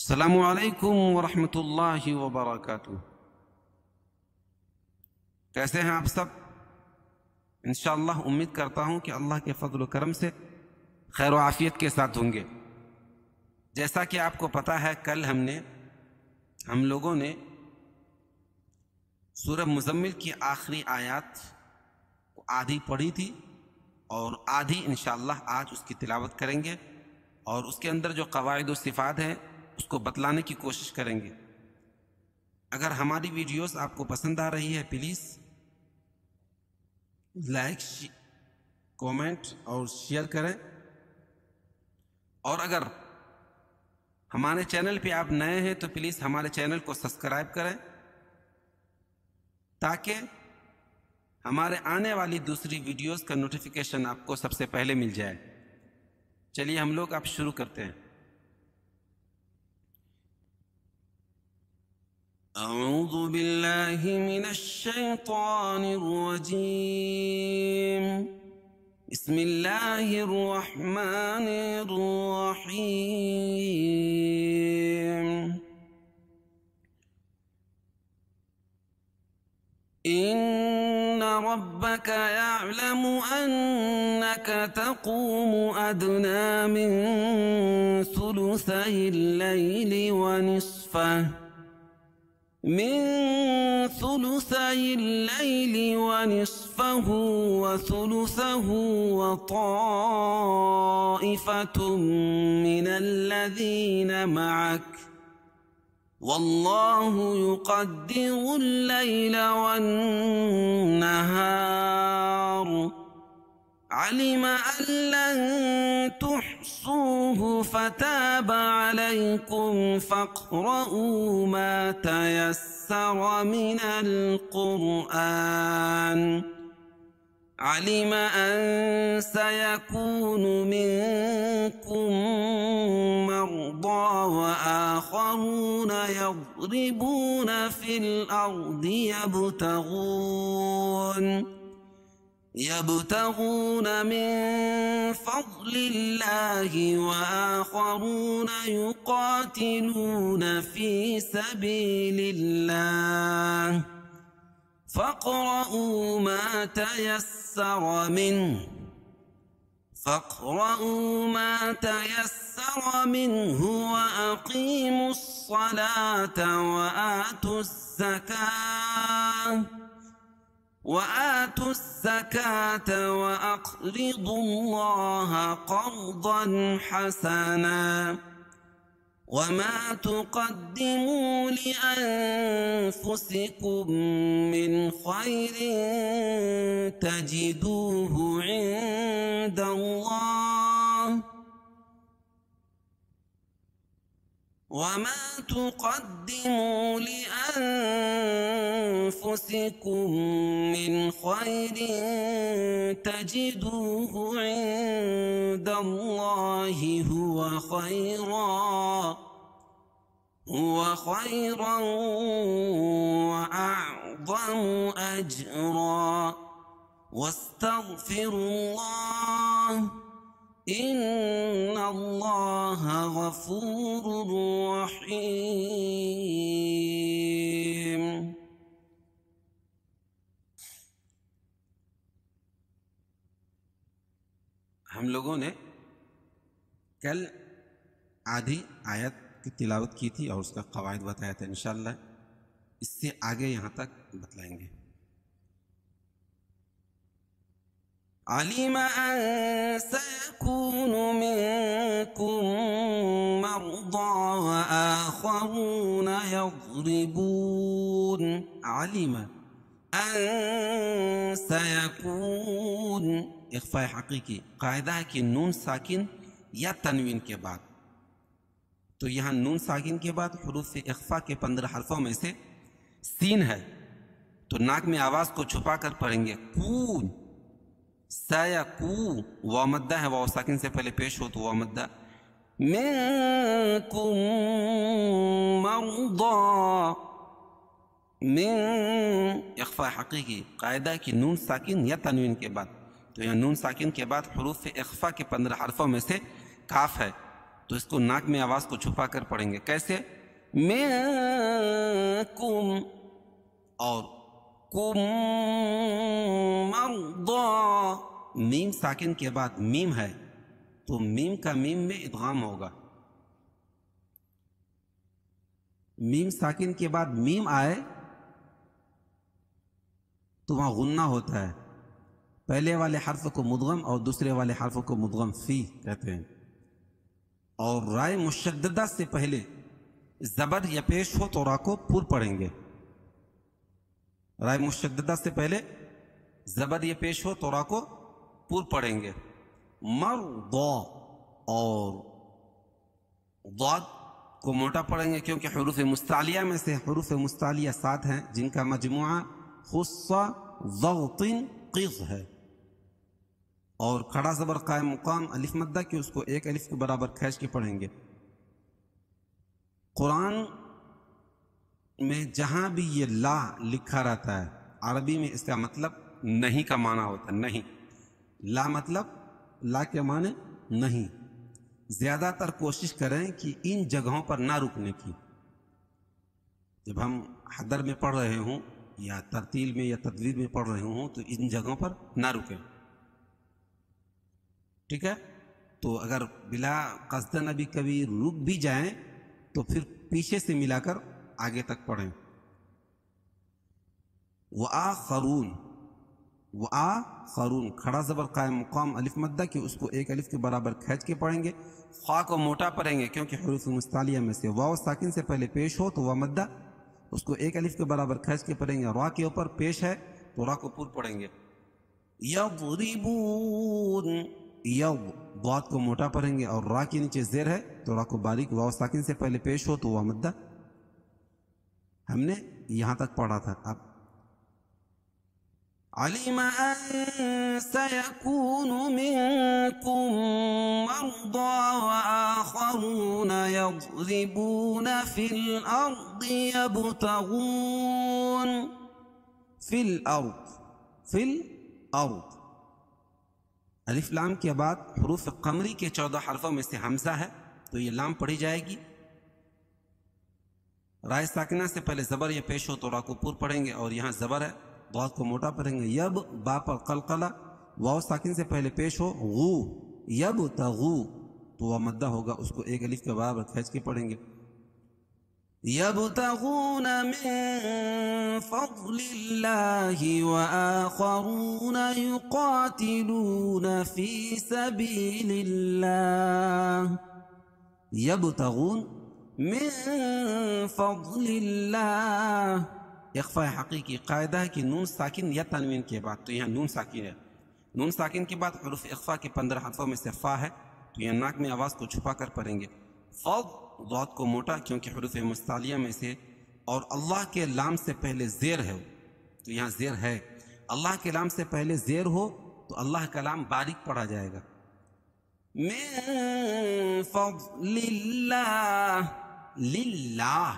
السلام علیکم ورحمۃ اللہ وبرکاتہ۔ کیسے ہیں آپ سب؟ انشاءاللہ امید کرتا ہوں کہ اللہ کے فضل و کرم سے خیر و عافیت کے ساتھ ہوں گے۔ جیسا کہ آپ کو پتہ ہے، کل ہم لوگوں نے سورہ مزمل کی آخری آیات کو آدھی پڑھی تھی، اور آدھی انشاءاللہ آج اس کی تلاوت کریں گے، اور اس کے اندر جو قواعد و صفات ہیں اس کو بتلانے کی کوشش کریں گے۔ اگر ہماری ویڈیوز آپ کو پسند آ رہی ہے، پلیز لائک، کومنٹ اور شیئر کریں، اور اگر ہمارے چینل پہ آپ نئے ہیں تو پلیز ہمارے چینل کو سبسکرائب کریں، تاکہ ہمارے آنے والی دوسری ویڈیوز کا نوٹیفیکیشن آپ کو سب سے پہلے مل جائے۔ چلیے ہم لوگ اب شروع کرتے ہیں۔ اعوذ باللہ من الشیطان الرجیم، بسم اللہ الرحمن الرحیم۔ ان ربك يعلم انك تقوم ادنى من ثلثي الليل ونصفه وثلثه وطائفة من الذين معك، والله يقدر الليل والنهار، علم أن لن تحصوه فتاب عليكم فاقرؤوا ما تيسر من القرآن، علم أن سيكون منكم مرضى وآخرون يضربون في الأرض يبتغون من فضل الله، وآخرون يقاتلون في سبيل الله، فاقرؤوا ما تيسر منه وأقيموا الصلاة وآتوا الزكاة وأقرضوا الله قرضا حسنا، وما تقدموا لأنفسكم من خير تجدوه عند الله، وما تقدموا لأنفسكم من خير تجدوه عند الله هو خيرا وأعظم أجرا، واستغفروا الله ان اللہ غفور رحیم۔ ہم لوگوں نے کل آدھی آیت کی تلاوت کی تھی اور اس کا قواعد بتایا تھا، انشاءاللہ اس سے آگے یہاں تک بتلائیں گے۔ علم ان سيكون منكم مرضى وآخرون يضربون، علم ان سيكون اخفاء حقیقی قاعدہ ہے کہ نون ساکن یا تنوین کے بعد، تو یہاں نون ساکن کے بعد حروف اخفاء کے 15 حرفوں میں سے سین ہے، تو ناک میں آواز کو چھپا کر پڑھیں گے، کون سیکو، واو مدہ ہے، واو ساکن سے پہلے پیش ہو تو واو مدہ، منکم مرضا، من اخفاء حقیقی قاعدہ ہے کہ نون ساکن یا تنوین کے بعد، تو یہاں نون ساکن کے بعد حروف اخفاء کے 15 حرفوں میں سے کاف ہے، تو اس کو ناک میں آواز کو چھپا کر پڑھیں گے. کیسے؟ منکم اور کم مرضا. میم ساکن کے بعد میم ہے تو میم کا میم میں ادغام ہوگا. میم ساکن کے بعد میم آئے تو وہاں غنہ ہوتا ہے. پہلے والے حرف کو مدغم اور دوسرے والے حرف کو مدغم فی کہتے ہیں. اور رائے مشددہ سے پہلے زبر یا پیش ہو تو را کو پر پڑھیں گے. رائے مشددہ سے پہلے زبر یا پیش ہو تو را کو پر پڑھیں گے. مرضا اور ضاد کو موٹا پڑھیں گے کیونکہ حروف مستعلیہ میں سے حروف مستعلیہ 7 ہیں جن کا مجموعہ خص ضغط قض ہے. اور کھڑا زبر قائم مقام الف مدہ کہ اس کو ایک الف کے برابر کھینچ کے پڑھیں گے. قرآن میں جہاں بھی یہ لا لکھا رہتا ہے عربی میں اس کا مطلب نہیں کا معنی ہوتا ہے. نہیں، لا مطلب لا کے معنی نہیں. زیادہ تر کوشش کریں کہ ان جگہوں پر نہ رکنے کی. جب ہم حدر میں پڑھ رہے ہوں یا ترتیل میں یا تدویر میں پڑھ رہے ہوں تو ان جگہوں پر نہ رکیں. ٹھیک ہے؟ تو اگر بلا قصدن ابھی کبھی رک بھی جائیں تو پھر پیچھے سے ملا کر آگے تک پڑھیں. وآخرون، وآخرون کھڑا زبر قائم مقام الف مدہ کہ اس کو ایک الف کے برابر کھینچ کے پڑھیں گے. خا کو موٹا پڑھیں گے کیونکہ حروف مستعلیہ میں سے واو ساکن سے پہلے پیش ہو تو وا مدہ اس کو ایک الف کے برابر کھینچ کے پڑھیں گے. را کے اوپر پیش ہے تو را کو پر پڑھیں گے. یضربون، یض ضاد کو موٹا پڑھیں گے اور را کے نیچے زیر ہے تو را کو باریک واو ساکن سے پہلے پیش ہو تو وا مدہ. ہم نے یہاں تک پڑھا تھا. اب علم ان سيكون منكم مرضى وآخرون يضربون في الأرض يبتغون في الأرض الف لام کے بعد حروف قمری کے 14 حرفوں میں سے حمزہ ہے تو یہ لام پڑھی جائے گی. رائے ساکنہ سے پہلے زبر یا پیش ہو تو را کو پر پڑھیں گے اور یہاں زبر ہے ضاد کو موٹا پڑھیں گے. یب با پر قلقلہ واو ساکن سے پہلے پیش ہو غو یب تغو تو وہ مدہ ہوگا اس کو ایک الف کے برابر کھینچ کے پڑھیں گے. یبتغون من فضل اللہ وآخرون یقاتلون فی سبیل اللہ. یبتغون من فضل اللہ اخفاء حقیقی قاعدہ ہے کہ نون ساکن یا تنوین کے بعد تو یہاں نون ساکن ہے. نون ساکن کے بعد حروف اخفاء کے 15 حرفوں میں سے فا ہے تو یہاں ناک میں آواز کو چھپا کر پڑھیں گے. فض ضاد کو موٹا کیونکہ حروف مستعلیہ میں سے اور اللہ کے لام سے پہلے زیر ہے تو یہاں زیر ہے. اللہ کے لام سے پہلے زیر ہو تو اللہ کا لام باریک پڑھا جائے گا. من فضل اللہ للہ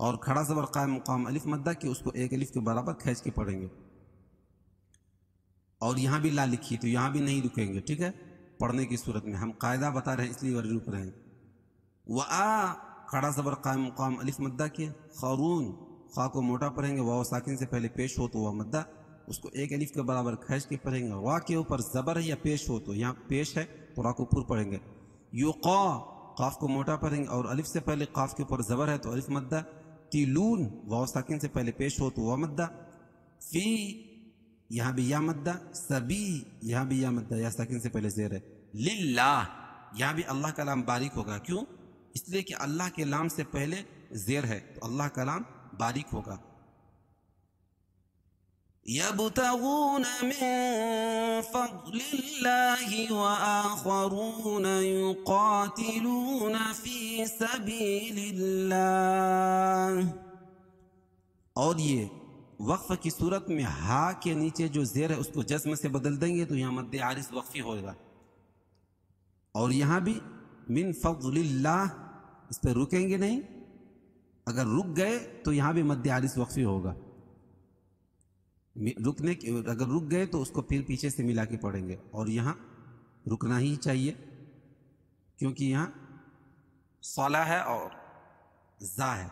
اور کھڑا زبر قائم مقام الف مدہ کہ اس کو ایک الف کے برابر کھینچ کے پڑھیں گے. اور یہاں بھی لا لکھی تو یہاں بھی نہیں رکیں گے. ٹھیک ہے؟ پڑھنے کی صورت میں ہم قاعدہ بتا رہے ہیں اس لیے رک رہے ہیں. وآ کھڑا زبر قائم مقام الف مدہ کے خارون خا کو موٹا پڑھیں گے واو ساکن سے پہلے پیش ہو تو وہ مدہ اس کو ایک الف کے برابر کھینچ کے پڑھیں گے. وا کے اوپر زبر ہے یا پیش ہو تو یہاں پیش ہے تو را کو پر پڑھیں گے. یقا قاف کو موٹا پڑھیں گے اور الف سے پہلے قاف کے اوپر زبر ہے تو الف مدہ. تیلون واو ساکن سے پہلے پیش ہو تو وا مدہ. فی یہاں بھی یا مدہ. سبی یہاں بھی یا مدہ یا ساکن سے پہلے زیر ہے. للہ یہاں بھی اللہ کا لام باریک ہوگا. کیوں؟ اس لیے کہ اللہ کے لام سے پہلے زیر ہے تو اللہ کا لام باریک ہوگا. یبتغون من فضل اللہ وآخرون یقاتلون فی سبیل اللہ. اور یہ وقف کی صورت میں ہا کے نیچے جو زیر ہے اس کو جزم سے بدل دیں گے تو یہاں مد عارض وقفی ہوگا. اور یہاں بھی من فضل اللہ اس پہ رکیں گے نہیں. اگر رک گئے تو یہاں بھی مد عارض وقفی ہوگا. اگر رک گئے تو اس کو پھر پیچھے سے ملا کے پڑھیں گے اور یہاں رکنا ہی چاہیے. کیونکہ یہاں صلا ہے اور زا ہے.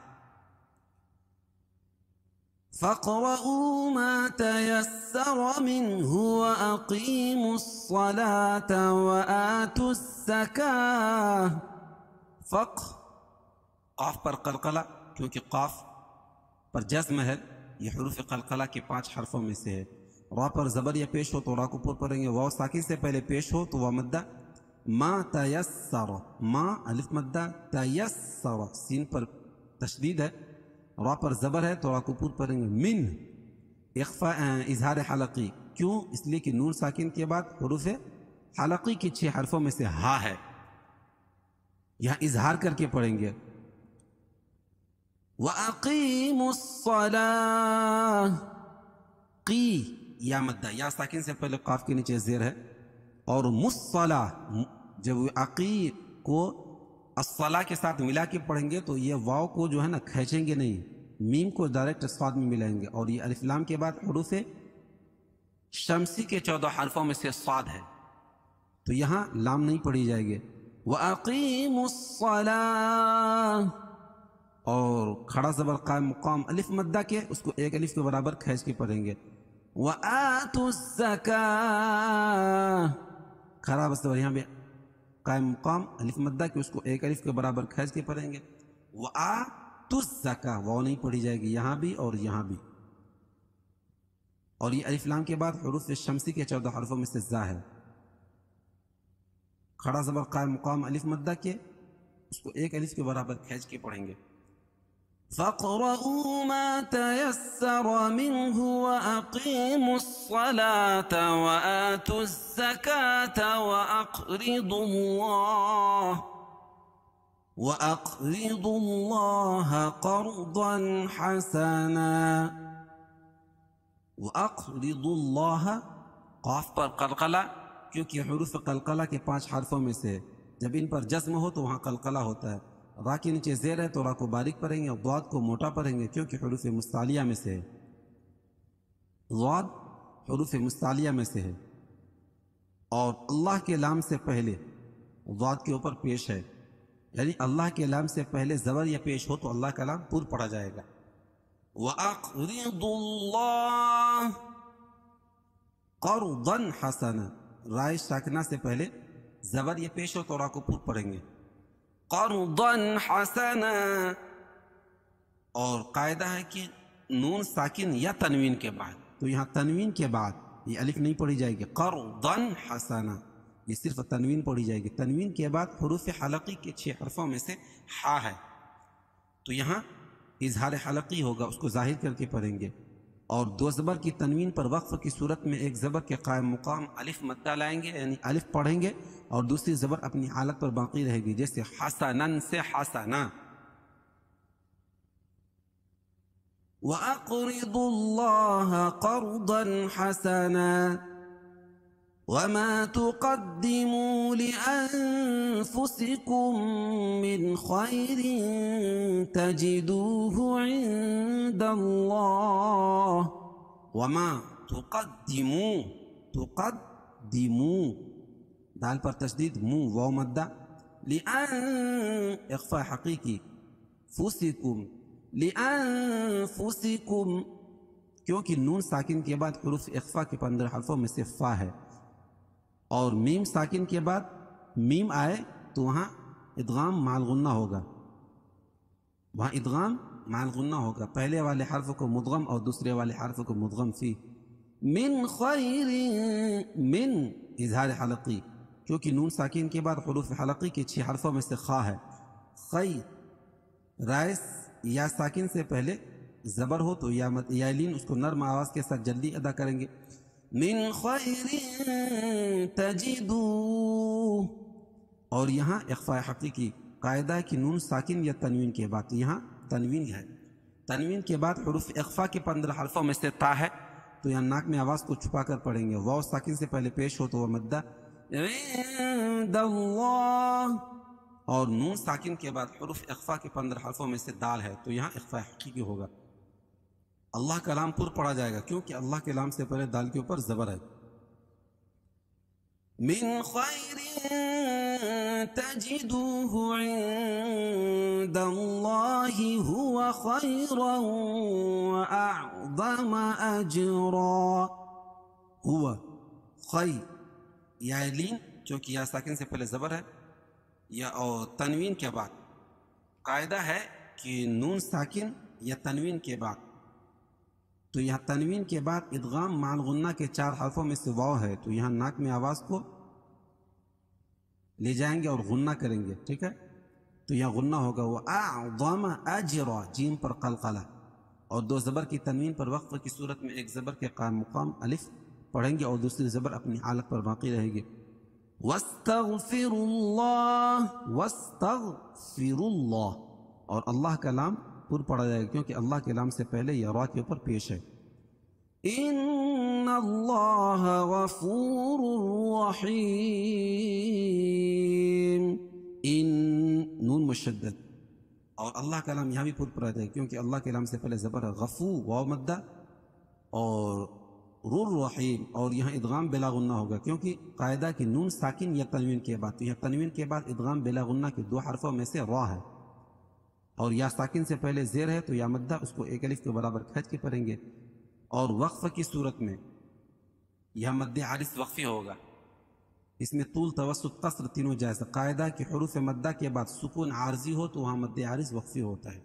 فَاقْرَؤُوا مَا تَيَسَّرَ مِنْهُ وَأَقِيمُوا الصَّلَاةَ وَآتُوا الزَّكَاةَ. فق قاف پر قلقلہ، کیونکہ قاف پر جزم ہے. یہ حروف قلقلہ کے 5 حرفوں میں سے ہے. را پر زبر یا پیش ہو تو را کو پر پڑھیں گے. واو ساکن سے پہلے پیش ہو تو وا مدہ. ما تیسر، ما الف مدہ، تیسر سین پر تشدید ہے. را پر زبر ہے تو را کو پر پڑھیں گے. من اخفاء اظہار حلقی، کیوں؟ اس لیے کہ نون ساکن کے بعد حروف حلقی کے 6 حرفوں میں سے ہا ہے. یہاں اظہار کر کے پڑھیں گے. وَأَقِيمُوا الصَّلَاةَ. قی یا مدہ، یا ساکن سے پہلے قاف کے نیچے زیر ہے. اور مصلا، جب عقی کو الصلا کے ساتھ ملا کے پڑھیں گے تو یہ واو کو جو ہے نا کھینچیں گے نہیں، میم کو ڈائریکٹ صاد میں ملائیں گے. اور یہ الف لام کے بعد حروف شمسی کے 14 حرفوں میں سے صاد ہے، تو یہاں لام نہیں پڑھی جائے گی. وَأَقِيمُوا الصَّلَاةَ. اور کھڑا زبر قائم مقام الف مدہ کے، اس کو ایک الف کے برابر کھینچ کے پڑھیں گے. وَآتُوا الزَّكَاةَ. کھڑا زبر یہاں بھی قائم مقام الف مدہ کے، اس کو ایک الف کے برابر کھینچ کے پڑھیں گے. وَآتُوا الزَّكَاةَ، واو نہیں پڑھی جائے گی یہاں بھی اور یہاں بھی. اور یہ الف لام کے بعد حروف شمسی کے 14 حرفوں میں سے زا ہے. کھڑا زبر قائم مقام الف مدہ کے، اس کو ایک الف کے برابر کھینچ کے پڑھیں گے. فَاقْرَؤُوا مَا تَيَسَّرَ مِنْهُ وَأَقِيمُوا الصَّلَاةَ وَآتُوا الزَّكَاةَ وَأَقْرِضُوا اللَّهَ قَرْضًا حَسَنًا. وَأَقْرِضُوا اللَّهَ، قاف پر قلقلہ، کیونکہ حروف قلقلہ کے 5 حرفوں میں سے جب ان پر جزم ہو تو وہاں قلقلہ ہوتا ہے. را کے نیچے زیر ہے تو را کو باریک پڑھیں گے اور ضاد کو موٹا پڑھیں گے، کیونکہ حروف مستعلیہ میں سے ہے. ضاد حروف مستعلیہ میں سے ہے اور اللہ کے لام سے پہلے ضاد کے اوپر پیش ہے، یعنی اللہ کے لام سے پہلے زبر یا پیش ہو تو اللہ کا لام پر پڑھا جائے گا. وَأَقْرِضُوا اللَّهَ قرضا حسنا، رائے ساکنہ سے پہلے زبر یا پیش ہو تو را کو پر پڑھیں گے. قَرْضًا حَسَنًا. اور قاعدہ ہے کہ نون ساکن یا تنوین کے بعد، تو یہاں تنوین کے بعد یہ الف نہیں پڑھی جائے گی. قرضا حسنا، یہ صرف تنوین پڑھی جائے گی. تنوین کے بعد حروف حلقی کے 6 حرفوں میں سے ہا ہے، تو یہاں اظہار حلقی ہوگا، اس کو ظاہر کر کے پڑھیں گے. اور 2 زبر کی تنوین پر وقف کی صورت میں ایک زبر کے قائم مقام الف مدہ لائیں گے، یعنی الف پڑھیں گے اور دوسری زبر اپنی حالت پر باقی رہے گی، جیسے حسنن سے حسنا. وَأَقْرِضُوا اللَّهَ قَرْضًا حَسَنًا. وَمَا تُقَدِّمُوا لِأَنفُسِكُم مِّنْ خَيْرٍ تَجِدُوهُ عِندَ اللَّهِ. وما تقدموا دال پر تشدید، مو واو مدہ، اخفاء حقیقی، لِأَنفُسِكُم، کیونکہ نون ساکن کے بعد حروف اخفاء کے 15 حرفوں میں سے فا ہے. اور میم ساکن کے بعد میم آئے تو وہاں ادغام مع الغنہ ہوگا، وہاں ادغام مع الغنہ ہوگا. پہلے والے حرف کو مدغم اور دوسرے والے حرف کو مدغم فی. من خیر، من اظہار حلقی، کیونکہ نون ساکن کے بعد حروف حلقی کے 6 حرفوں میں سے خا ہے. خیر، رائس یا ساکن سے پہلے زبر ہو تو یا لین اس کو نرم آواز کے ساتھ جلدی ادا کریں گے. من خیر تجدوه. اور یہاں اخفاء حقیقی قاعدہ ہے کہ نون ساکن یا تنوین کے بعد، یہاں تنوین ہے، تنوین کے بعد حروف اخفاء کے 15 حرفوں میں سے تا ہے، تو یہاں ناک میں آواز کو چھپا کر پڑھیں گے. واو ساکن سے پہلے پیش ہو تو وہ مدہ. عند اللہ. اور نون ساکن کے بعد حروف اخفاء کے 15 حرفوں میں سے دال ہے، تو یہاں اخفاء حقیقی ہوگا. اللہ کا لام پر پڑھا جائے گا، کیونکہ اللہ کے لام سے پہلے دال کے اوپر زبر ہے. من خير تجدوه عند الله هو خيرا وأعظم أجرا. ہوا خی یا لین چونکہ یا ساکن سے پہلے زبر ہے یا اور تنوین کے بعد. قاعدہ ہے کہ نون ساکن یا تنوین کے بعد، تو یہاں تنوین کے بعد ادغام مع الغنہ کے 4 حرفوں میں سے واو ہے، تو یہاں ناک میں آواز کو لے جائیں گے اور غنہ کریں گے. ٹھیک ہے، تو یہاں غنہ ہوگا وہ اعظم اجرا، جیم پر قلقلہ، اور 2 زبر کی تنوین پر وقف کی صورت میں ایک زبر کے قائم مقام الف پڑھیں گے اور دوسری زبر اپنی حالت پر باقی رہے گی. واستغفر الله. واستغفر اللہ، اور اللہ کا لام پر پڑھا جائے گا کیونکہ اللہ کے لام سے پہلے یا را کے اوپر پیش ہے. إن الله غفور رحيم. ان نون مشدد، اور اللہ کا لام یہاں بھی پر پڑھا جائے گا کیونکہ اللہ کے لام سے پہلے زبر ہے غفو واو مدہ، اور رحیم، اور یہاں ادغام بلا غنہ ہوگا کیونکہ قاعدہ کہ نون ساکن یا تنوین کے بعد، تو یہاں تنوین کے بعد ادغام بلا غنہ کے 2 حرفوں میں سے را ہے، اور یا ساکن سے پہلے زیر ہے تو یا مدہ اس کو ایک الف کے برابر کھینچ کے پڑھیں گے. اور وقف کی صورت میں یہ مد عارض وقفی ہوگا، اس میں طول توسط قصر تینوں جائز. قاعدہ کہ حروف مدہ کے بعد سکون عارضی ہو تو وہاں مد عارض وقفی ہوتا ہے.